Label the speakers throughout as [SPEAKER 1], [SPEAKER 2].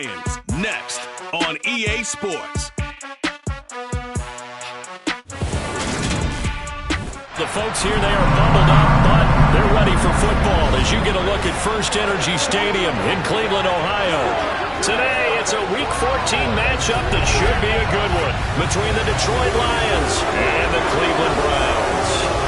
[SPEAKER 1] Lions, next on EA Sports.
[SPEAKER 2] The folks here, they are bundled up, but they're ready for football as you get a look at First Energy Stadium in Cleveland, Ohio. Today, it's a Week 14 matchup that should be a good one between the Detroit Lions and the Cleveland Browns.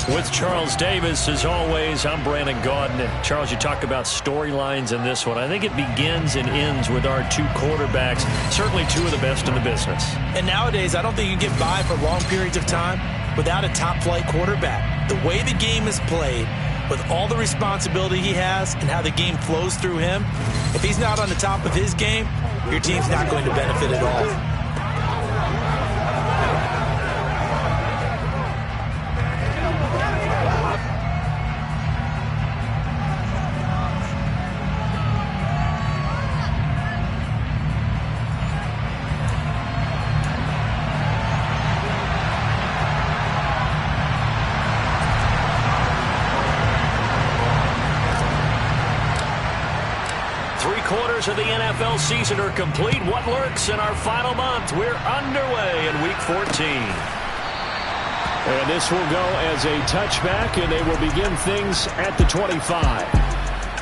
[SPEAKER 2] With Charles Davis, as always, I'm Brandon Gaudin. And Charles, you talk about storylines in this one. I think it begins and ends with our two quarterbacks, certainly two of the best in the business.
[SPEAKER 3] And nowadays, I don't think you can get by for long periods of time without a top-flight quarterback. The way the game is played, with all the responsibility he has and how the game flows through him, if he's not on the top of his game, your team's not going to benefit at all.
[SPEAKER 2] Of the NFL season are complete. What lurks in our final month? We're underway in Week 14.
[SPEAKER 4] And this will go as a touchback, and they will begin things at the 25.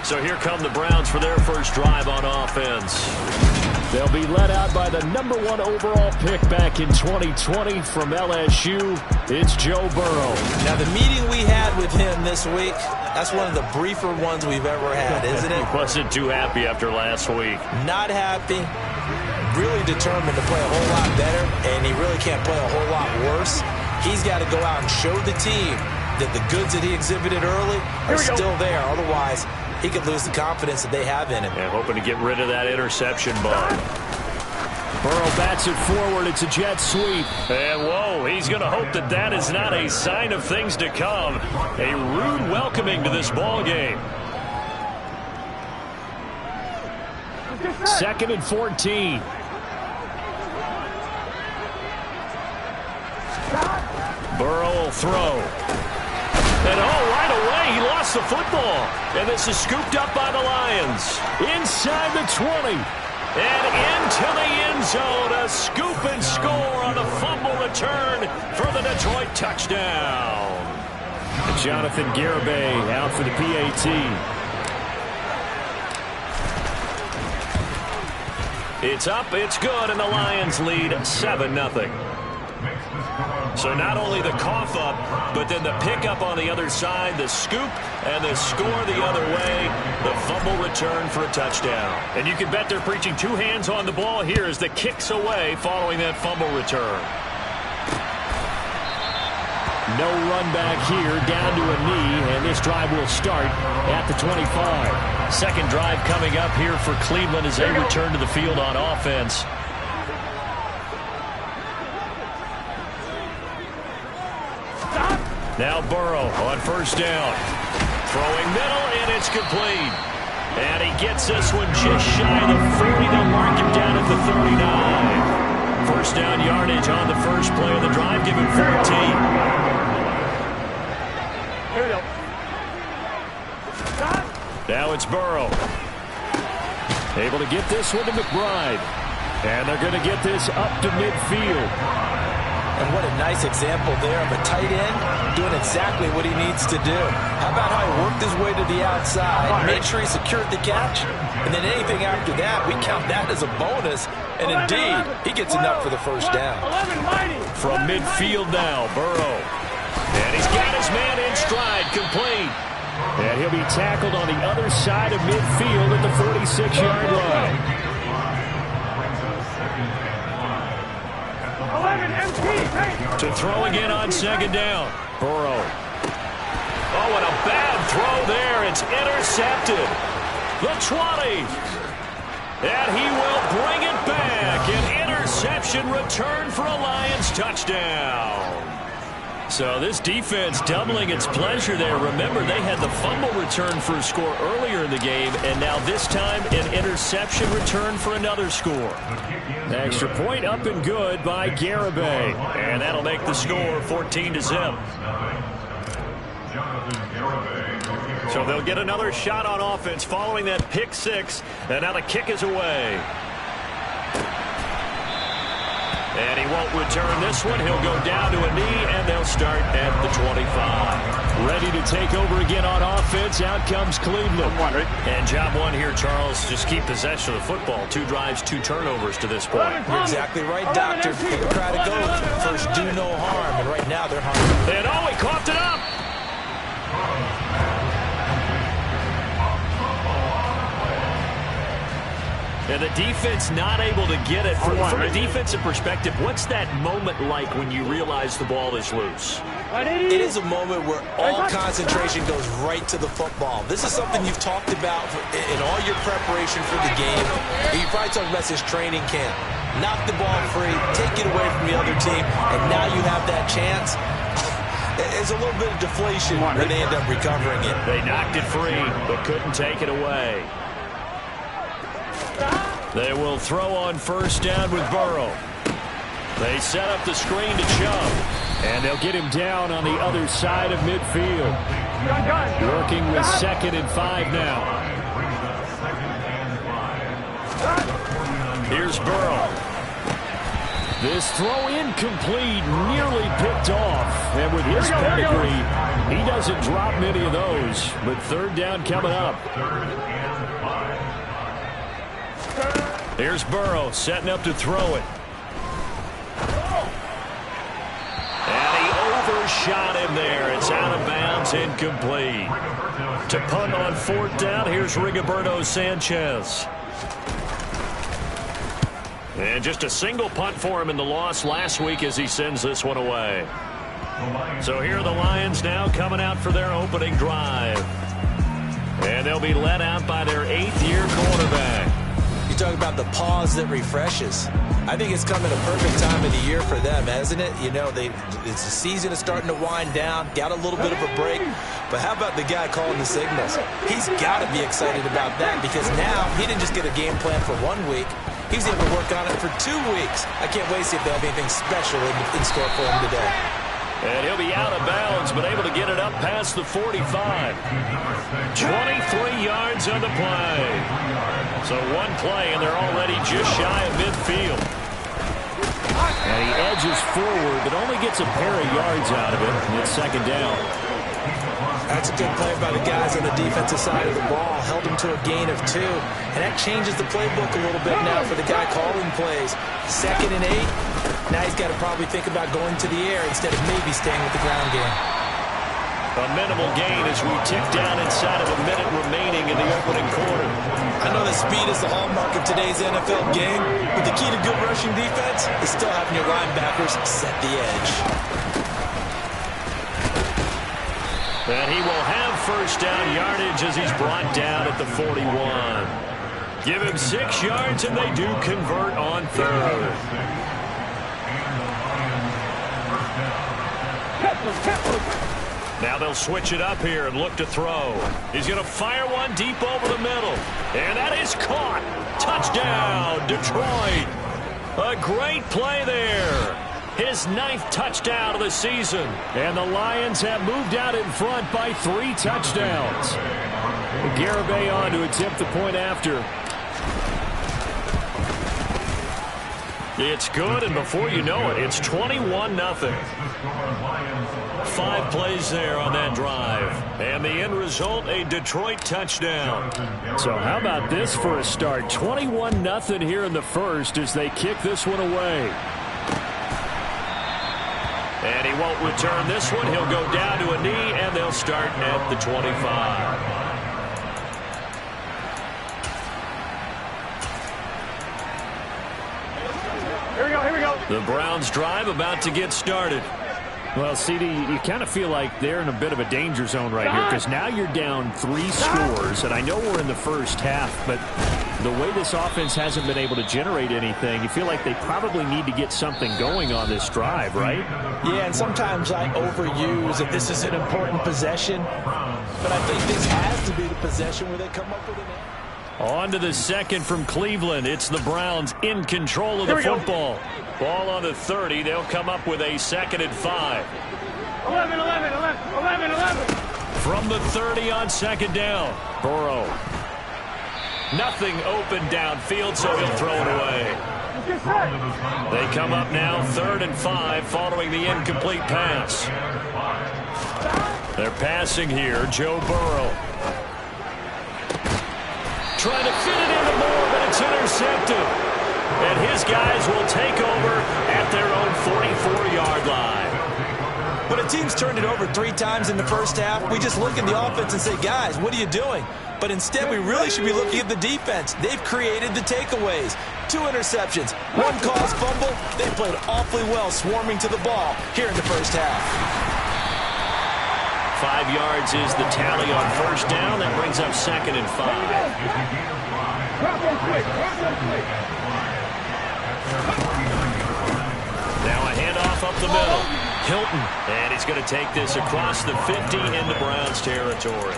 [SPEAKER 2] So here come the Browns for their first drive on offense.
[SPEAKER 4] They'll be led out by the #1 overall pick back in 2020 from LSU. It's Joe Burrow.
[SPEAKER 3] Now, the meeting we had with him this week, that's one of the briefer ones we've ever had, isn't it?
[SPEAKER 2] He wasn't too happy after last week.
[SPEAKER 3] Not happy. Really determined to play a whole lot better, and he really can't play a whole lot worse. He's got to go out and show the team that the goods that he exhibited early are still there. Otherwise, he could lose the confidence that they have in him.
[SPEAKER 2] Yeah, hoping to get rid of that interception ball.
[SPEAKER 4] Burrow bats it forward. It's a jet sweep.
[SPEAKER 2] And whoa, he's going to hope that that is not a sign of things to come. A rude welcoming to this ball game.
[SPEAKER 4] 2nd and 14.
[SPEAKER 2] Burrow will throw. And right away, he lost the football. And this is scooped up by the Lions.
[SPEAKER 4] Inside the 20.
[SPEAKER 2] And into the end zone. A scoop and score on the fumble return for the Detroit touchdown.
[SPEAKER 4] Jonathan Garibay out for the PAT.
[SPEAKER 2] It's up, it's good, and the Lions lead 7-0. So not only the cough up, but then the pickup on the other side, the scoop, and the score the other way, the fumble return for a touchdown. And you can bet they're preaching two hands on the ball here as the kicks away following that fumble return.
[SPEAKER 4] No run back here, down to a knee, and this drive will start at the 25.
[SPEAKER 2] Second drive coming up here for Cleveland as they return to the field on offense. Now Burrow on first down. Throwing middle, and it's complete. And he gets this one just shy of the 40. They'll mark him down at the 39. First down yardage on the first play of the drive. Give him 14.
[SPEAKER 5] Here we go.
[SPEAKER 2] Now it's Burrow.
[SPEAKER 4] Able to get this one to McBride. And they're going to get this up to midfield.
[SPEAKER 3] And what a nice example there of a tight end doing exactly what he needs to do. How about how he worked his way to the outside, made sure he secured the catch, and then anything after that, we count that as a bonus. And indeed, he gets enough for the first down.
[SPEAKER 2] From midfield now, Burrow. And he's got his man in stride, complete.
[SPEAKER 4] And he'll be tackled on the other side of midfield at the 46-yard line.
[SPEAKER 2] To throw again on second down. Burrow. Oh, and a bad throw there. It's intercepted. The 20. And he will bring it back. An interception return for a Lions touchdown. So this defense doubling its pleasure there. Remember, they had the fumble return for a score earlier in the game, and now this time an interception return for another score.
[SPEAKER 4] Extra point up and good by Garibay.
[SPEAKER 2] And that'll make the score 14-0. So they'll get another shot on offense following that pick six. And now the kick is away. And he won't return this one. He'll go down to a knee, and they'll start at the 25.
[SPEAKER 4] Ready to take over again on offense. Out comes Cleveland.
[SPEAKER 2] And job one here, Charles, just keep possession of the football. 2 drives, 2 turnovers to this point.
[SPEAKER 3] You're exactly right, Doctor. Hippocratic oath. First, do no harm. And right now, they're harming.
[SPEAKER 2] And he coughed it up. And the defense not able to get it. From a defensive perspective, what's that moment like when you realize the ball is loose?
[SPEAKER 3] It is a moment where all concentration goes right to the football. This is something you've talked about in all your preparation for the game. You probably talked about this training camp. Knock the ball free, take it away from the other team, and now you have that chance. There's a little bit of deflation when they end up recovering it.
[SPEAKER 2] They knocked it free, but couldn't take it away. They will throw on first down with Burrow. They set up the screen to Chubb.
[SPEAKER 4] And they'll get him down on the other side of midfield. Working with 2nd and 5 now.
[SPEAKER 2] Here's Burrow.
[SPEAKER 4] This throw incomplete, nearly picked off. And with his pedigree, he doesn't drop many of those. But 3rd down coming up.
[SPEAKER 2] Here's Burrow setting up to throw it. And he overshot him there. It's out of bounds, incomplete. To punt on 4th down, here's Rigoberto Sanchez. And just a single punt for him in the loss last week as he sends this one away. So here are the Lions now coming out for their opening drive. And they'll be led out by their 8th-year quarterback.
[SPEAKER 3] You talk about the pause that refreshes. I think it's coming a perfect time of the year for them, hasn't it? You know, it's the season is starting to wind down, got a little bit of a break. But how about the guy calling the signals? He's got to be excited about that because now he didn't just get a game plan for 1 week. He's able to work on it for 2 weeks. I can't wait to see if they have anything special in store for him today.
[SPEAKER 2] And he'll be out of bounds, but able to get it up past the 45. 23 yards on the play. So 1 play, and they're already just shy of midfield.
[SPEAKER 4] And he edges forward, but only gets a pair of yards out of it. And it's 2nd down.
[SPEAKER 3] That's a good play by the guys on the defensive side of the ball. Held him to a gain of 2. And that changes the playbook a little bit now for the guy calling plays. 2nd and 8. Now he's got to probably think about going to the air instead of maybe staying with the ground game.
[SPEAKER 2] A minimal gain as we tick down inside of a minute remaining in the opening quarter.
[SPEAKER 3] I know that speed is the hallmark of today's NFL game, but the key to good rushing defense is still having your linebackers set the edge.
[SPEAKER 2] And he will have first down yardage as he's brought down at the 41. Give him 6 yards, and they do convert on 3rd. Now they'll switch it up here and look to throw. He's going to fire one deep over the middle. And that is caught. Touchdown, Detroit. A great play there. His 9th touchdown of the season.
[SPEAKER 4] And the Lions have moved out in front by 3 touchdowns. Garibay on to attempt the point after.
[SPEAKER 2] It's good, and before you know it, it's 21-0. 5 plays there on that drive. And the end result, a Detroit touchdown.
[SPEAKER 4] So how about this for a start? 21-0 here in the first as they kick this one away.
[SPEAKER 2] And he won't return this one. He'll go down to a knee, and they'll start at the 25.
[SPEAKER 5] Here we go.
[SPEAKER 2] The Browns drive about to get started.
[SPEAKER 4] Well, CD, you kind of feel like they're in a bit of a danger zone right here because now you're down 3 scores, and I know we're in the first half, but the way this offense hasn't been able to generate anything, you feel like they probably need to get something going on this drive, right?
[SPEAKER 3] Yeah, and sometimes I overuse if this is an important possession, but I think this has to be the possession where they come up with an...
[SPEAKER 2] On to the second from Cleveland. It's the Browns in control of the football. Ball on the 30. They'll come up with a 2nd and 5.
[SPEAKER 5] 11.
[SPEAKER 2] From the 30 on second down. Burrow. Nothing open downfield, so he'll throw it away. They come up now 3rd and 5 following the incomplete pass. They're passing here. Joe Burrow. Trying to fit it into Moore, but it's intercepted. And his guys will take over at their own 44-yard line.
[SPEAKER 3] When a team's turned it over 3 times in the first half, we just look at the offense and say, guys, what are you doing? But instead, we really should be looking at the defense. They've created the takeaways. 2 interceptions, 1 caused fumble. They played awfully well swarming to the ball here in the first half.
[SPEAKER 2] 5 yards is the tally on first down. That brings up 2nd and 5. Now a handoff up the middle. Hilton, and he's going to take this across the 50 into Browns territory.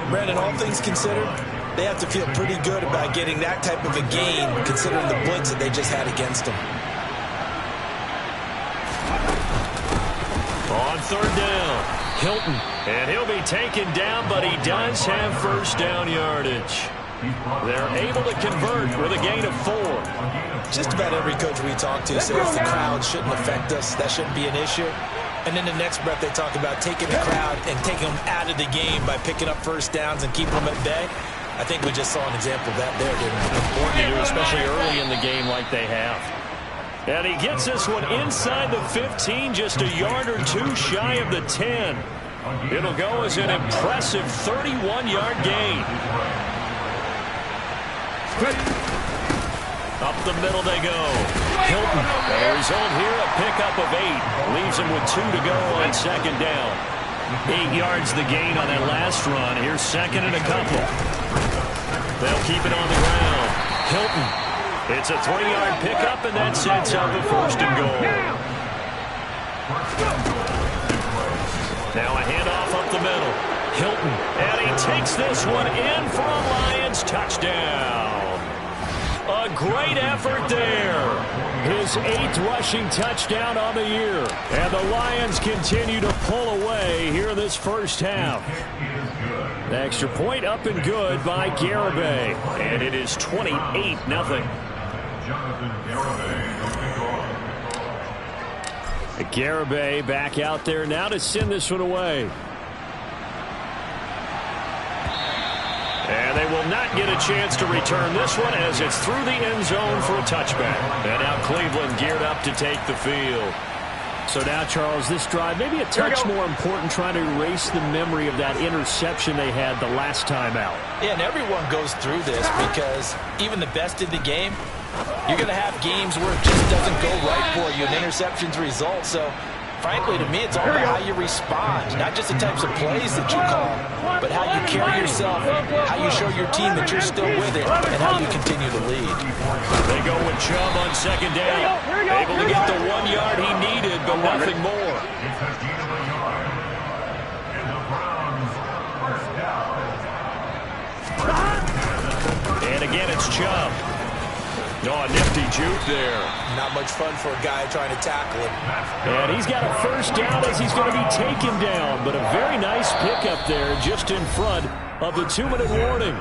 [SPEAKER 3] Brandon, all things considered, they have to feel pretty good about getting that type of a gain, considering the blitz that they just had against them.
[SPEAKER 2] On 3rd down, Hilton, and he'll be taken down, but he does have first down yardage. They're able to convert with a gain of 4.
[SPEAKER 3] Just about every coach we talk to says the crowd shouldn't affect us. That shouldn't be an issue. And then the next breath they talk about taking the crowd and taking them out of the game by picking up first downs and keeping them at bay. I think we just saw an example of that there, didn't we?
[SPEAKER 2] Important to do, especially early in the game like they have. And he gets this one inside the 15, just a yard or 2 shy of the 10. It'll go as an impressive 31-yard gain. Up the middle they go. Hilton, and the result here, a pickup of 8. Leaves him with 2 to go on second down. 8 yards the gain on that last run. Here's 2nd and a couple. They'll keep it on the ground. Hilton. It's a 3-yard pickup, and that sets up a 1st and goal. Now a handoff up the middle. Hilton, and he takes this one in for a Lions touchdown. A great effort there. His 8th rushing touchdown on the year. And the Lions continue to pull away here in this first half. The extra point up and good by Garibay. And it is 28-0. Garibay back out there now to send this one away. And they will not get a chance to return this one as it's through the end zone for a touchback. And now Cleveland geared up to take the field. So now, Charles, this drive maybe a touch more important, trying to erase the memory of that interception they had the last time out.
[SPEAKER 3] Yeah, and everyone goes through this because even the best in the game, you're going to have games where it just doesn't go right for you and interceptions result. So, frankly, to me, it's all about how you respond, not just the types of plays that you call, but how you carry yourself, how you show your team that you're still with it, and how you continue to lead.
[SPEAKER 2] They go with Chubb on second down. Able to get the 1 yard he needed, but nothing more. And again, it's Chubb. Oh, a nifty juke there.
[SPEAKER 3] Not much fun for a guy trying to tackle him.
[SPEAKER 2] And he's got a first down as he's going to be taken down. But a very nice pickup there just in front of the 2-minute warning.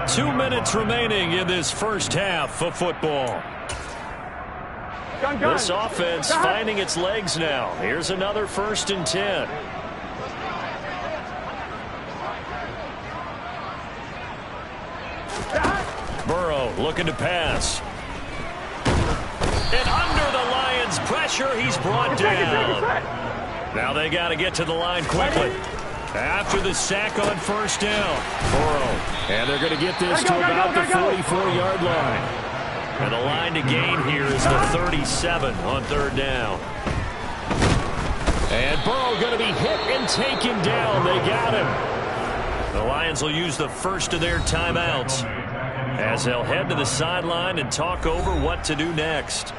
[SPEAKER 2] 2 minutes remaining in this first half of football. This offense finding its legs now. Here's another 1st and 10. Burrow looking to pass. And under the Lions' pressure, he's brought down. Now they got to get to the line quickly. After the sack on first down, Burrow. And they're going to get this to about the 44-yard line. And the line to gain here is the 37 on 3rd down. And Burrow going to be hit and taken down. They got him. The Lions will use the first of their timeouts as they'll head to the sideline and talk over what to do next.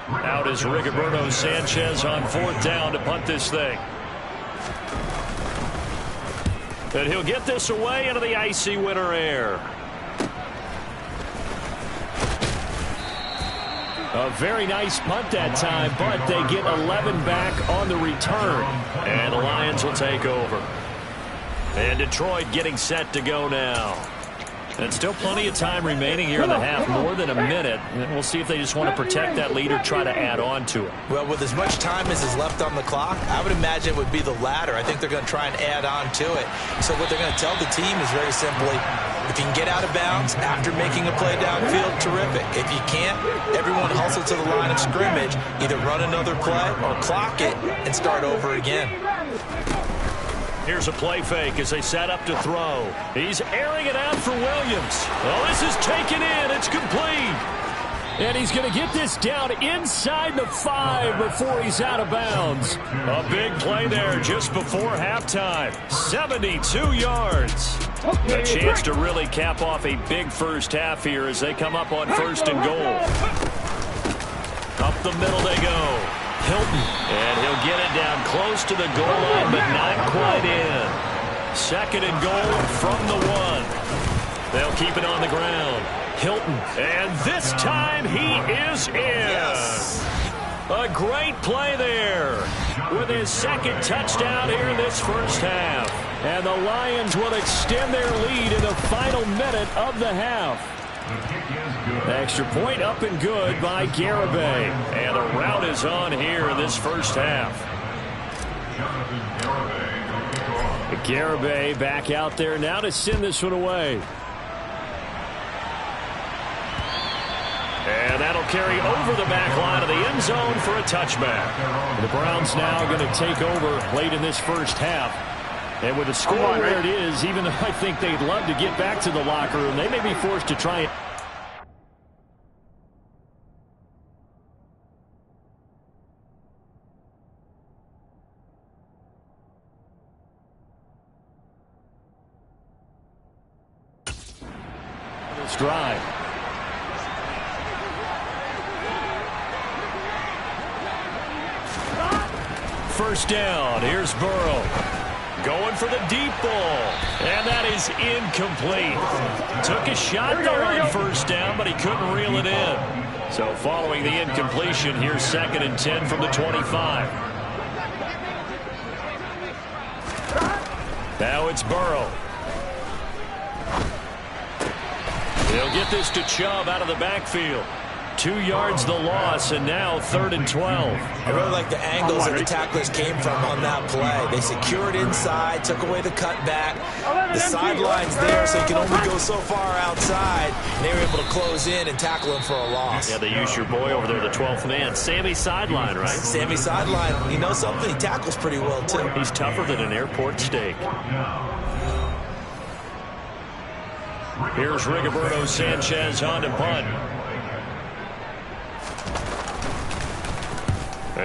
[SPEAKER 2] Out is Rigoberto Sanchez on 4th down to punt this thing. And he'll get this away into the icy winter air. A very nice punt that time, but they get 11 back on the return. And the Lions will take over. And Detroit getting set to go now. And still plenty of time remaining here in the half, more than a minute. And we'll see if they just want to protect that lead or try to add on to it.
[SPEAKER 3] Well, with as much time as is left on the clock, I would imagine it would be the latter. I think they're going to try and add on to it. So what they're going to tell the team is very simply, if you can get out of bounds after making a play downfield, terrific. If you can't, everyone hustle to the line of scrimmage, either run another play or clock it and start over again.
[SPEAKER 2] Here's a play fake as they set up to throw. He's airing it out for Williams. Oh, this is taken in. It's complete.
[SPEAKER 4] And he's going to get this down inside the 5 before he's out of bounds.
[SPEAKER 2] A big play there just before halftime. 72 yards. A chance to really cap off a big first half here as they come up on 1st and goal. Up the middle they go. Hilton, and he'll get it down close to the goal line, but not quite in. 2nd and goal from the 1. They'll keep it on the ground. Hilton, and this time he is in. Yes. A great play there with his 2nd touchdown here in this first half.
[SPEAKER 4] And the Lions will extend their lead in the final minute of the half. Extra point up and good by Garibay.
[SPEAKER 2] And the route is on here in this first half.
[SPEAKER 4] Garibay back out there now to send this one away.
[SPEAKER 2] And that'll carry over the back line of the end zone for a touchback.
[SPEAKER 4] The Browns now going to take over late in this first half. And with the score where it is, even though I think they'd love to get back to the locker room, they may be forced to try it. This drive.
[SPEAKER 2] First down. Here's Burrow. Going for the deep ball. And that is incomplete. Took a shot there on first down, but he couldn't reel it in. So following the incompletion, here's 2nd and 10 from the 25. Now it's Burrow. He'll get this to Chubb out of the backfield. 2 yards the loss, and now 3rd and 12.
[SPEAKER 3] I really like the angles that the tacklers came from on that play. They secured inside, took away the cutback. The sideline's there, so you can only go so far outside. And they were able to close in and tackle him for a loss.
[SPEAKER 2] Yeah, they used your boy over there, the 12th man. Sammy Sideline, right?
[SPEAKER 3] Sammy Sideline. You know something? He tackles pretty well, too.
[SPEAKER 2] He's tougher than an airport steak. Here's Rigoberto Sanchez on to punt.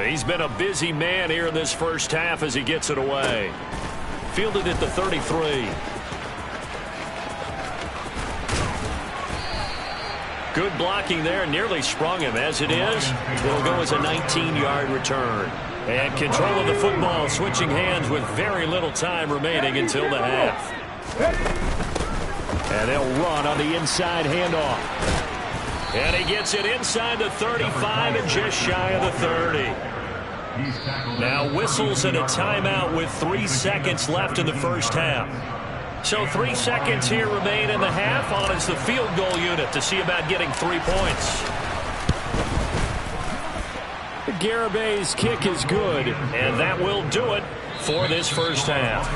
[SPEAKER 2] He's been a busy man here in this first half as he gets it away. Fielded at the 33. Good blocking there. Nearly sprung him. As it is, it'll go as a 19-yard return. And control of the football, switching hands with very little time remaining until the half.
[SPEAKER 4] And they'll run on the inside handoff.
[SPEAKER 2] And he gets it inside the 35 and just shy of the 30. Now whistles and a timeout with 3 seconds left in the first half. So 3 seconds here remain in the half. On is the field goal unit to see about getting 3 points.
[SPEAKER 4] Garibay's kick is good.
[SPEAKER 2] And that will do it for this first half.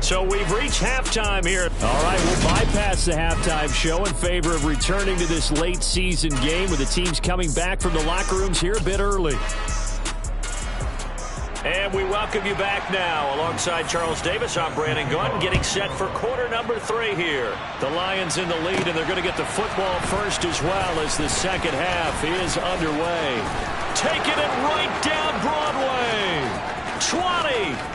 [SPEAKER 2] So we've reached halftime here.
[SPEAKER 4] All right, we'll bypass the halftime show in favor of returning to this late season game with the teams coming back from the locker rooms here a bit early.
[SPEAKER 2] And we welcome you back now. Alongside Charles Davis, I'm Brandon Gaudin, getting set for quarter number 3 here. The Lions in the lead, and they're going to get the football first as well as the second half is underway. Taking it right down Broadway. 20.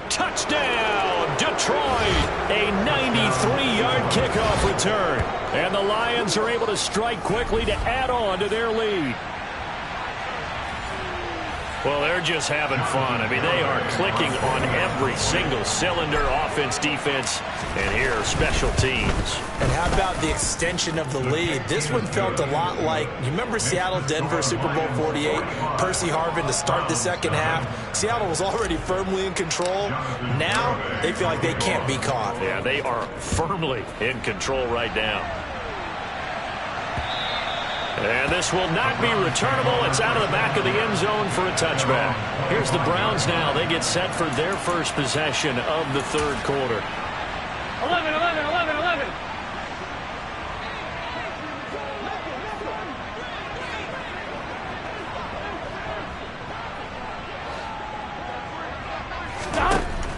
[SPEAKER 2] Touchdown, Detroit. A 93-yard kickoff return. And the Lions are able to strike quickly to add on to their lead. Well, they're just having fun. I mean, they are clicking on every single cylinder, offense, defense, and here, special teams.
[SPEAKER 3] And how about the extension of the lead? This one felt a lot like, you remember Seattle-Denver Super Bowl 48? Percy Harvin to start the second half. Seattle was already firmly in control. Now they feel like they can't be caught.
[SPEAKER 2] Yeah, they are firmly in control right now. And this will not be returnable. It's out of the back of the end zone for a touchback. Here's the Browns now. They get set for their first possession of the third quarter.
[SPEAKER 5] 11, 11, 11, 11.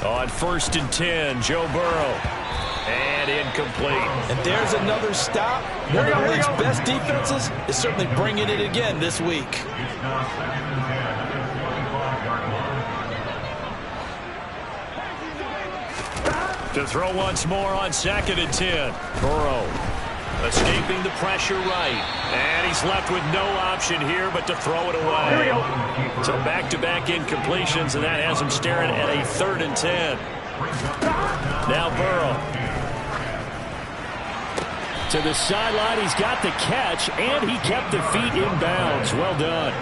[SPEAKER 2] On 1st and 10, Joe Burrow. And incomplete.
[SPEAKER 3] And there's another stop. One of the league's best defenses is certainly bringing it again this week.
[SPEAKER 2] To throw once more on 2nd and 10. Burrow escaping the pressure right. And he's left with no option here but to throw it away.
[SPEAKER 5] Here we go.
[SPEAKER 2] So back-to-back incompletions, and that has him staring at a 3rd and 10. Now Burrow.
[SPEAKER 4] To the sideline, he's got the catch, and he kept the feet in bounds. Well done.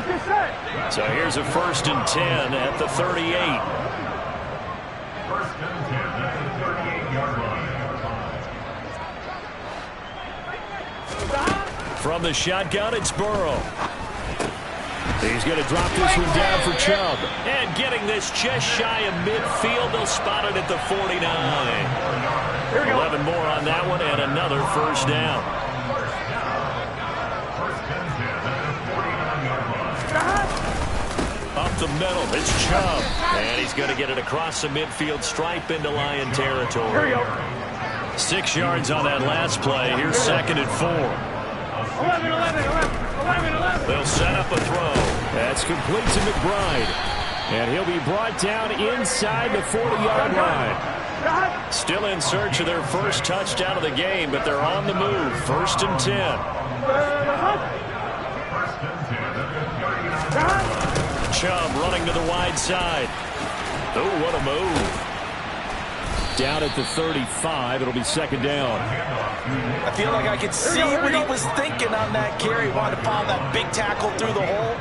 [SPEAKER 2] So here's a 1st and 10 at the 38.
[SPEAKER 5] 1st and 10 at the 38-yard line.
[SPEAKER 2] From the shotgun, it's Burrow. He's going to drop this one down for Chubb. And getting this just shy of midfield, they'll spot it at the 49. 11 more on that one, and another first down. Up the middle, it's Chubb. And he's going to get it across the midfield stripe into Lion territory. 6 yards on that last play. Here's 2nd and 4.
[SPEAKER 5] 11, 11, 11, 11, 11.
[SPEAKER 2] They'll set up a throw.
[SPEAKER 4] That's complete to McBride. And he'll be brought down inside the 40-yard line.
[SPEAKER 2] Still in search of their first touchdown of the game, but they're on the move. 1st and 10. Chubb running to the wide side. Oh, what a move.
[SPEAKER 4] Down at the 35, it'll be 2nd down.
[SPEAKER 3] I feel like I could see what he was thinking on that carry. Wanted to pound that big tackle through the hole.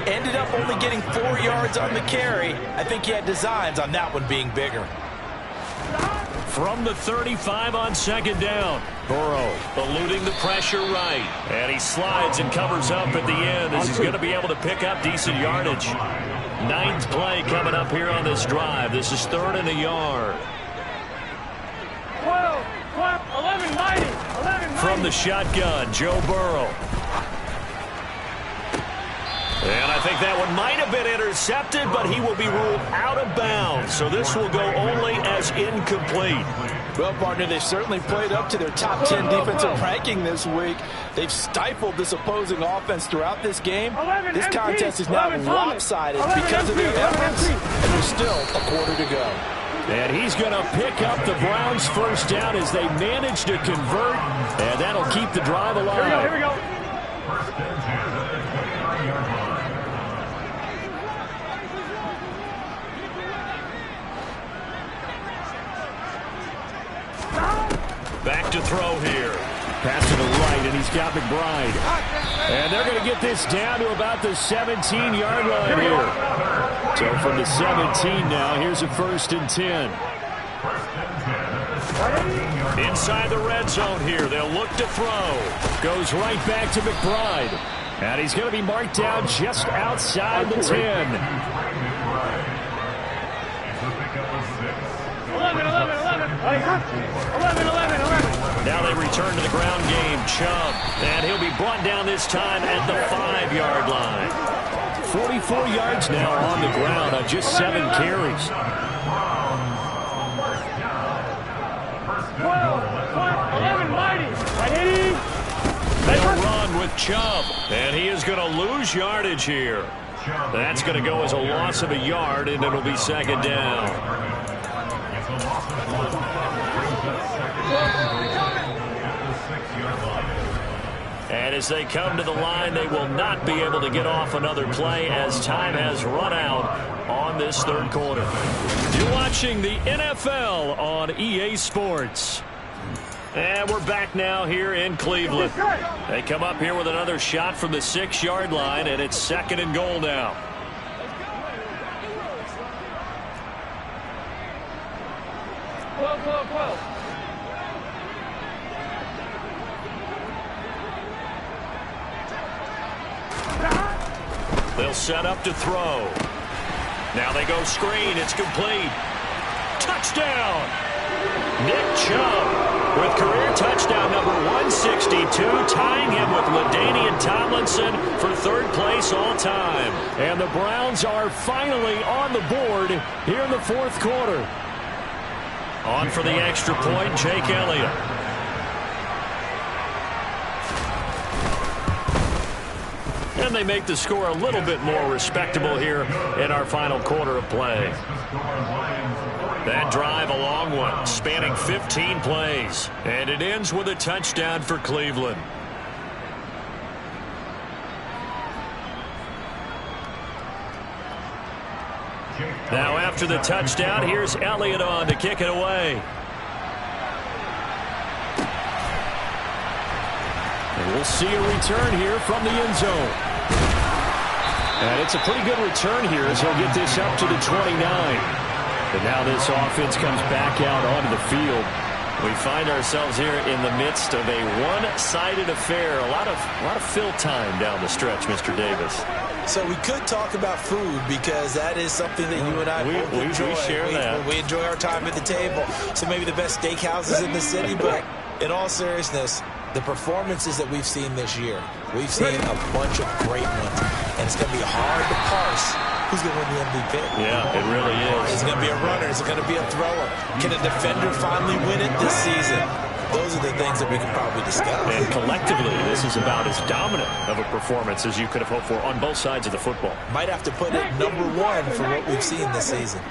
[SPEAKER 3] Ended up only getting 4 yards on the carry. I think he had designs on that one being bigger.
[SPEAKER 2] From the 35 on 2nd down. Burrow eluding the pressure right. And he slides and covers up at the end as he's going to be able to pick up decent yardage. 9th play coming up here on this drive. This is 3rd and a yard.
[SPEAKER 5] 12, 11, 90, 11, 90.
[SPEAKER 2] From the shotgun, Joe Burrow. And I think that one might have been intercepted, but he will be ruled out of bounds. So this will go only as incomplete.
[SPEAKER 3] Well, partner, they've certainly played up to their top 10 defensive ranking this week. They've stifled this opposing offense throughout this game. This contest is now lopsided because of their efforts, and there's still a quarter to go.
[SPEAKER 4] And he's going to pick up the Browns' first down as they manage to convert, and that'll keep the drive alive.
[SPEAKER 5] Here we go.
[SPEAKER 2] Back to throw here.
[SPEAKER 4] Pass to the right, and he's got McBride. And they're going to get this down to about the 17-yard line here. So from the 17 now, here's a 1st and 10.
[SPEAKER 2] Inside the red zone here. They'll look to throw.
[SPEAKER 4] Goes right back to McBride. And he's going to be marked down just outside the 10.
[SPEAKER 5] 11, 11, 11. 11, 11, 11.
[SPEAKER 2] Now they return to the ground game. Chubb. And he'll be brought down this time at the 5-yard line.
[SPEAKER 4] 44 yards now on the ground on just 7 carries.
[SPEAKER 5] 12, 11, 90.
[SPEAKER 2] They'll run with Chubb. And he is going to lose yardage here. That's going to go as a loss of a yard, and it'll be 2nd down. And as they come to the line, they will not be able to get off another play as time has run out on this third quarter. You're watching the NFL on EA Sports. And we're back now here in Cleveland. They come up here with another shot from the 6-yard line, and it's 2nd and goal now. They'll set up to throw. Now they go screen. It's complete. Touchdown! Nick Chubb with career touchdown number 162, tying him with LaDainian Tomlinson for 3rd place all time.
[SPEAKER 4] And the Browns are finally on the board here in the 4th quarter.
[SPEAKER 2] On for the extra point, Jake Elliott. And they make the score a little bit more respectable here in our final quarter of play. That drive, a long one, spanning 15 plays. And it ends with a touchdown for Cleveland. Now after the touchdown, here's Elliott on to kick it away.
[SPEAKER 4] And we'll see a return here from the end zone. And it's a pretty good return here as he'll get this up to the 29. But now this offense comes back out onto the field.
[SPEAKER 2] We find ourselves here in the midst of a one-sided affair. A lot of fill time down the stretch, Mr. Davis.
[SPEAKER 3] So we could talk about food because that is something that you and I both enjoy.
[SPEAKER 2] We share that.
[SPEAKER 3] We enjoy our time at the table. So maybe the best steakhouses in the city, but in all seriousness, the performances that we've seen this year, we've seen a bunch of great ones. And it's going to be hard to parse who's going to win the MVP.
[SPEAKER 2] Yeah, it really is.
[SPEAKER 3] Is it going to be a runner? Is it going to be a thrower? Can a defender finally win it this season? Those are the things that we can probably discuss.
[SPEAKER 2] And collectively, this is about as dominant of a performance as you could have hoped for on both sides of the football.
[SPEAKER 3] Might have to put it #1 for what we've seen this season.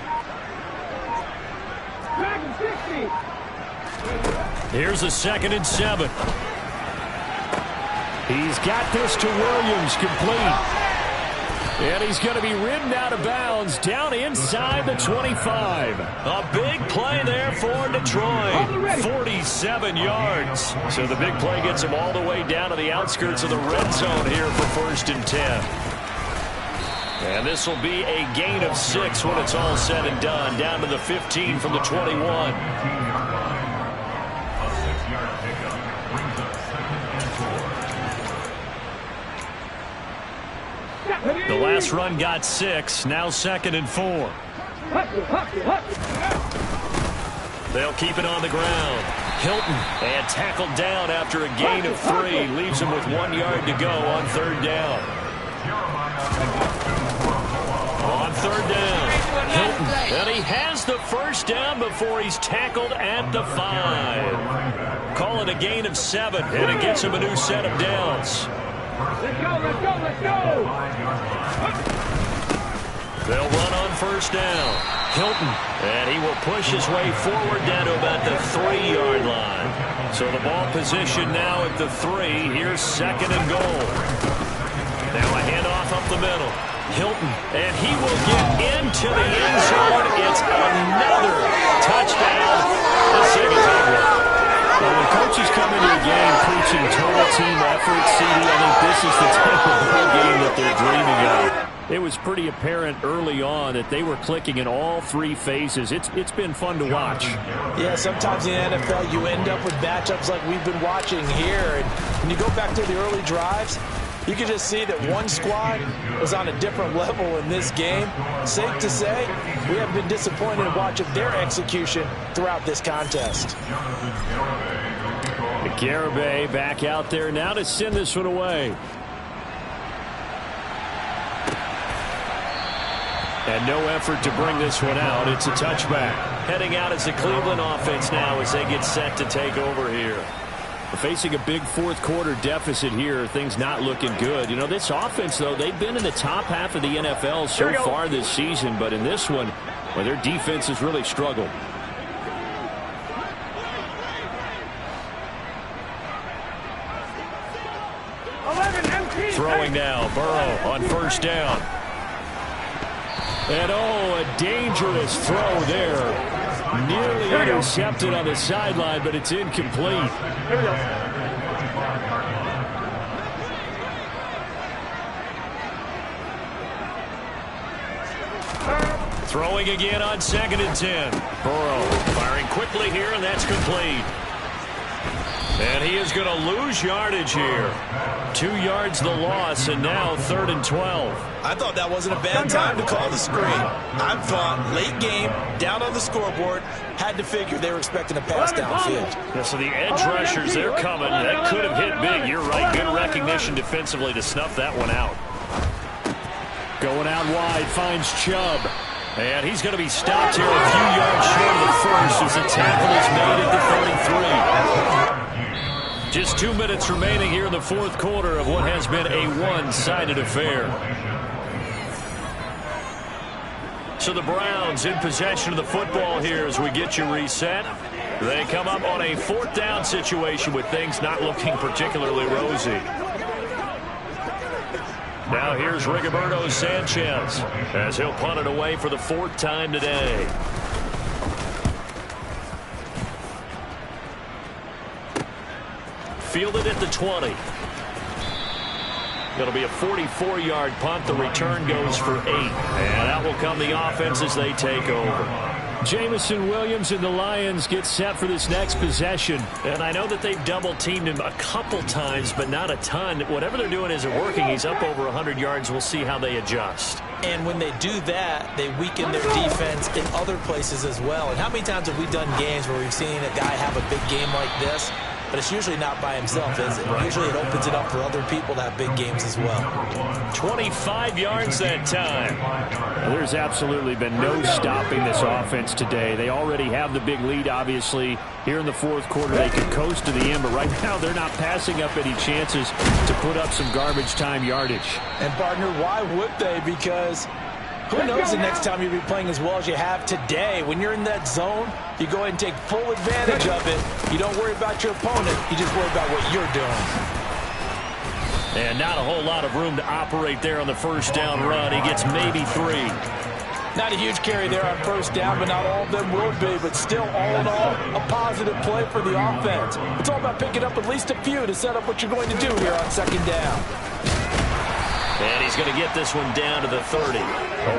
[SPEAKER 2] Here's a 2nd and 7.
[SPEAKER 4] He's got this to Williams, complete. And he's going to be ridden out of bounds down inside the 25.
[SPEAKER 2] A big play there for Detroit. 47 yards. So the big play gets him all the way down to the outskirts of the red zone here for 1st and 10. And this will be a gain of 6 when it's all said and done. Down to the 15 from the 21. The last run got 6. Now 2nd and 4. They'll keep it on the ground. Hilton and tackled down after a gain of 3. Leaves him with 1 yard to go on 3rd down. On 3rd down, Hilton. And he has the 1st down before he's tackled at the 5. Call it a gain of 7, and it gets him a new set of downs.
[SPEAKER 5] Let's go, let's go, let's go!
[SPEAKER 2] They'll run on 1st down. Hilton, and he will push his way forward down to about the 3-yard line. So the ball position now at the 3. Here's 2nd and goal. Now a handoff up the middle. Hilton, and he will get into the end zone. It's another touchdown. This thing is over.
[SPEAKER 4] Well, when coaches come into a game preaching total team effort, CD, I think this is the type of ball game that they're dreaming of. It was pretty apparent early on that they were clicking in all 3 phases. It's been fun to watch.
[SPEAKER 3] Yeah, sometimes in the NFL you end up with matchups like we've been watching here. And when you go back to the early drives, you can just see that one squad was on a different level in this game. Safe to say, we have been disappointed in watching their execution throughout this contest.
[SPEAKER 4] Garibay back out there now to send this one away. And no effort to bring this one out. It's a touchback.
[SPEAKER 2] Heading out as the Cleveland offense now as they get set to take over here.
[SPEAKER 4] Facing a big 4th quarter deficit here, things not looking good. You know, this offense, though, they've been in the top half of the NFL so far this season, but in this one, well, their defense has really struggled.
[SPEAKER 2] throwing now. Burrow on first down. And a dangerous throw there. Nearly intercepted on the sideline, but it's incomplete.
[SPEAKER 5] Here we go.
[SPEAKER 2] Throwing again on 2nd and 10. Burrow firing quickly here, and that's complete. And he is going to lose yardage here. 2 yards the loss, and now 3rd and 12.
[SPEAKER 3] I thought that wasn't a bad time to call the screen. I thought late game, down on the scoreboard, had to figure they were expecting a pass downfield.
[SPEAKER 2] Yeah, so the edge rushers, they're coming. That could have hit big. You're right. Good recognition defensively to snuff that one out. Going out wide, finds Chubb. And he's going to be stopped here a few yards short of the first as the tackle is made at the 33. Just 2 minutes remaining here in the 4th quarter of what has been a one-sided affair. So the Browns in possession of the football here as we get you reset. They come up on a 4th down situation with things not looking particularly rosy. Now here's Rigoberto Sanchez as he'll punt it away for the 4th time today. Fielded at the 20. It'll be a 44-yard punt. The return goes for 8. And out will come the offense as they take over. Jameson Williams and the Lions get set for this next possession. And I know that they've double-teamed him a couple times, but not a ton. Whatever they're doing isn't working. He's up over 100 yards. We'll see how they adjust.
[SPEAKER 3] And when they do that, they weaken their defense in other places as well. And how many times have we done games where we've seen a guy have a big game like this? But it's usually not by himself, is it? Usually it opens it up for other people to have big games as well.
[SPEAKER 2] 25 yards that time.
[SPEAKER 4] There's absolutely been no stopping this offense today. They already have the big lead, obviously. Here in the 4th quarter, they can coast to the end, but right now they're not passing up any chances to put up some garbage time yardage.
[SPEAKER 3] And, partner, why would they? Because who knows the next time you'll be playing as well as you have today. When you're in that zone, you go ahead and take full advantage of it. You don't worry about your opponent. You just worry about what you're doing.
[SPEAKER 2] And not a whole lot of room to operate there on the first down run. He gets maybe 3.
[SPEAKER 3] Not a huge carry there on first down, but not all of them will be. But still, all in all, a positive play for the offense. It's all about picking up at least a few to set up what you're going to do here on 2nd down.
[SPEAKER 2] And he's going to get this one down to the 30. A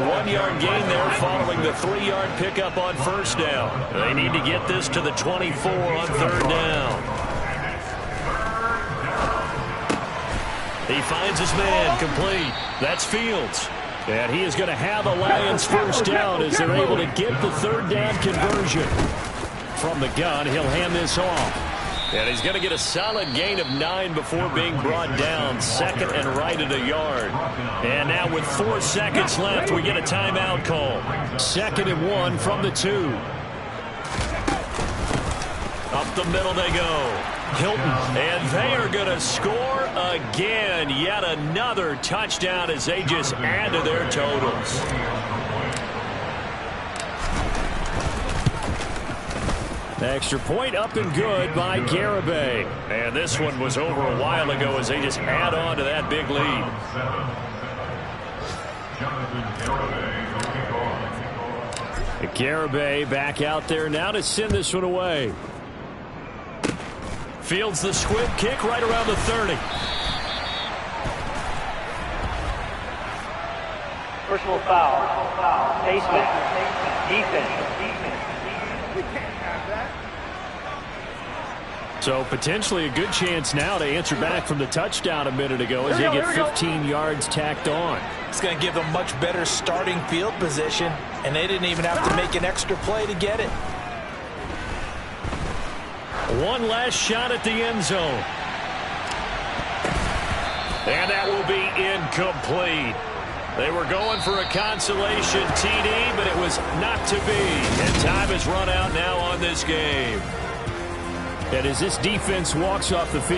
[SPEAKER 2] 1-yard gain there following the 3-yard pickup on first down. They need to get this to the 24 on 3rd down. He finds his man complete. That's Fields. And he is going to have a Lions first down as they're able to get the 3rd down conversion. From the gun, he'll hand this off. And he's going to get a solid gain of 9 before being brought down. 2nd and right at a yard. And now with 4 seconds left, we get a timeout call. 2nd and 1 from the 2. Up the middle they go. Hilton. And they are going to score again. Yet another touchdown as they just add to their totals. Extra point up and good by Garibay. And this one was over a while ago as they just add on to that big lead. Garibay back out there now to send this one away. Fields the squib kick right around the 30.
[SPEAKER 5] Personal foul. Face mask. Defense. We can't have that.
[SPEAKER 2] So potentially a good chance now to answer back from the touchdown a minute ago as they get 15 yards tacked on.
[SPEAKER 3] It's going to give them much better starting field position, and they didn't even have to make an extra play to get it.
[SPEAKER 2] One last shot at the end zone. And that will be incomplete. They were going for a consolation TD, but it was not to be. And time has run out now on this game.
[SPEAKER 4] And as this defense walks off the field,